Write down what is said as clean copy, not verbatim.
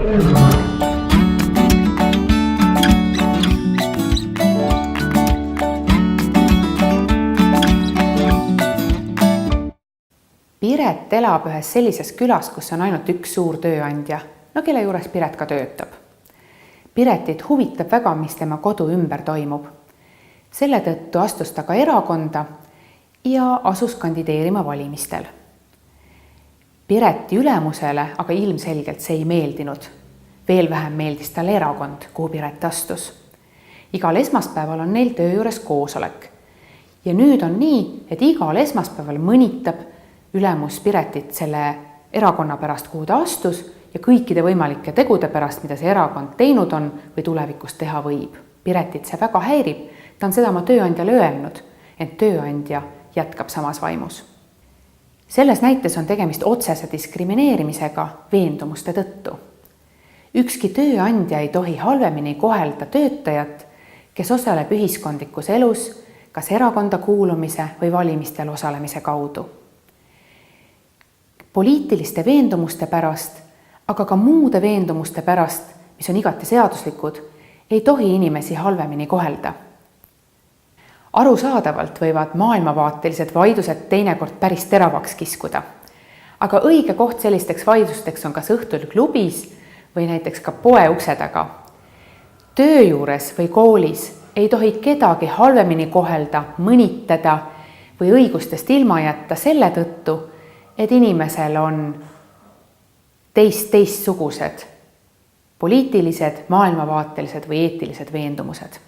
Piret elab ühes sellises külas, kus on ainult üks suur tööandja, kelle juures Piret ka töötab. Piretit huvitab väga, mis tema kodu ümber toimub. Selle tõttu astus ta ka erakonda ja asus kandideerima valimistel. Pireti ülemusele aga ilmselgelt see ei meeldinud. Veel vähem meeldis talle erakond, kuhu Piret astus. Igal esmaspäeval on neil töö juures koosolek. Ja nüüd on nii, et igal esmaspäeval mõnitab ülemus Piretit selle erakonna pärast, kuhu ta astus ja kõikide võimalike tegude pärast, mida see erakond teinud on või tulevikus teha võib. Piretit see väga häirib, ta on seda oma tööandjale öelnud, ent tööandja jätkab samas vaimus. Selles näites on tegemist otsese diskrimineerimisega veendumuste tõttu. Ükski tööandja ei tohi halvemini kohelda töötajat, kes osaleb ühiskondlikus elus, kas erakonda kuulumise või valimistel osalemise kaudu. Poliitiliste veendumuste pärast, aga ka muude veendumuste pärast, mis on igati seaduslikud, ei tohi inimesi halvemini kohelda. Arusaadavalt võivad maailmavaatelised vaidlused teinekord päris teravaks kiskuda, aga õige koht sellisteks vaidlusteks on kas õhtul klubis või näiteks ka poe ukse taga. Töö juures või koolis ei tohi kedagi halvemini kohelda, mõnitada või õigustest ilma jätta selle tõttu, et inimesel on teistsugused poliitilised, maailmavaatelised või eetilised veendumused.